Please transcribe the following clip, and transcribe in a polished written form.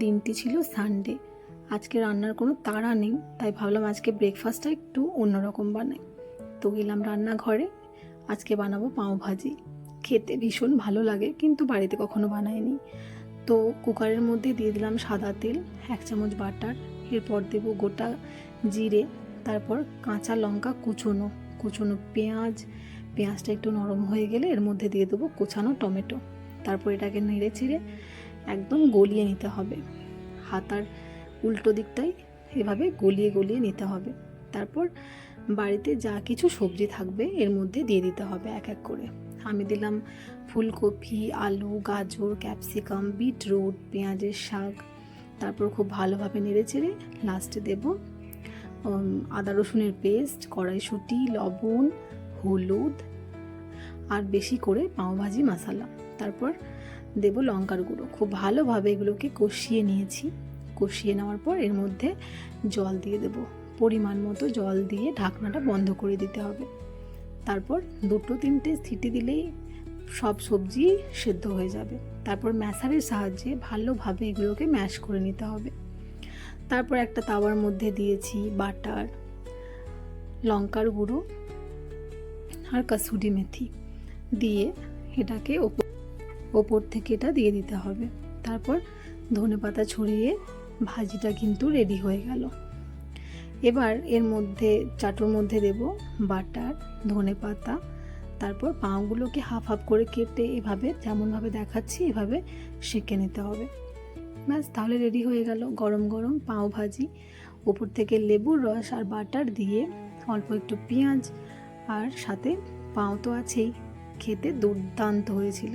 দিনটি ছিল সানডে। আজকে রান্নার কোনো তাড়া নেই, তাই ভাবলাম আজকে ব্রেকফাস্টটা একটু অন্যরকম বানাই। তো গেলাম রান্নাঘরে। আজকে বানাবো পাওভাজি। খেতে ভীষণ ভালো লাগে, কিন্তু বাড়িতে কখনো বানাইনি। তো কুকারের মধ্যে দিয়ে দিলাম সাদা তেল, 1 চামচ বাটার, এরপর দেবো গোটা জিরে, তারপর কাঁচা লঙ্কা কুচোনো, পেঁয়াজটা একটু নরম হয়ে গেলে এর মধ্যে দিয়ে দেবো কোচানো টমেটো। তারপর এটাকে নেড়ে চেড়ে একদম গলিয়ে নিতে হবে। হাতার উল্টো দিকটাই এভাবে গলিয়ে গলিয়ে নিতে হবে। তারপর বাড়িতে যা কিছু সবজি থাকবে এর মধ্যে দিয়ে দিতে হবে এক এক করে। আমি দিলাম ফুলকপি, আলু, গাজর, ক্যাপসিকাম, বিটরুট, পেঁয়াজের শাক। তারপর খুব ভালোভাবে নেড়ে চেড়ে লাস্টে দেব আদা রসুনের পেস্ট, কড়াইশুঁটি, লবণ, হলুদ আর বেশি করে পাওভাজি মশলা। তারপর দেব লঙ্কার গুঁড়ো। খুব ভালোভাবে এগুলোকে কষিয়ে নিয়েছি। কষিয়ে নেওয়ার পর এর মধ্যে জল দিয়ে দেব। পরিমাণ মতো জল দিয়ে ঢাকনাটা বন্ধ করে দিতে হবে। তারপর 2-3টে সিটি দিলেই সব সবজি সেদ্ধ হয়ে যাবে। তারপর ম্যাশারের সাহায্যে ভালোভাবে এগুলোকে ম্যাশ করে নিতে হবে। তারপর একটা তাওয়ার মধ্যে দিয়েছি বাটার, লঙ্কার গুঁড়ো আর কাসুরি মেথি দিয়ে এটাকে ওপর থেকে এটা দিয়ে দিতে হবে। তারপর ধনেপাতা ছড়িয়ে ভাজিটা কিন্তু রেডি হয়ে গেল। এবার এর মধ্যে চাটুর মধ্যে দেব বাটার, ধনেপাতা, তারপর পাউগুলোকে হাফ হাফ করে কেটে এভাবে যেমনভাবে দেখাচ্ছি এভাবে সেঁকে নিতে হবে। ব্যাস, তাহলে রেডি হয়ে গেল গরম গরম পাও ভাজি। ওপর থেকে লেবুর রস আর বাটার দিয়ে অল্প একটু পেঁয়াজ আর সাথে পাও তো আছেই, খেতে দুর্দান্ত হয়েছিল।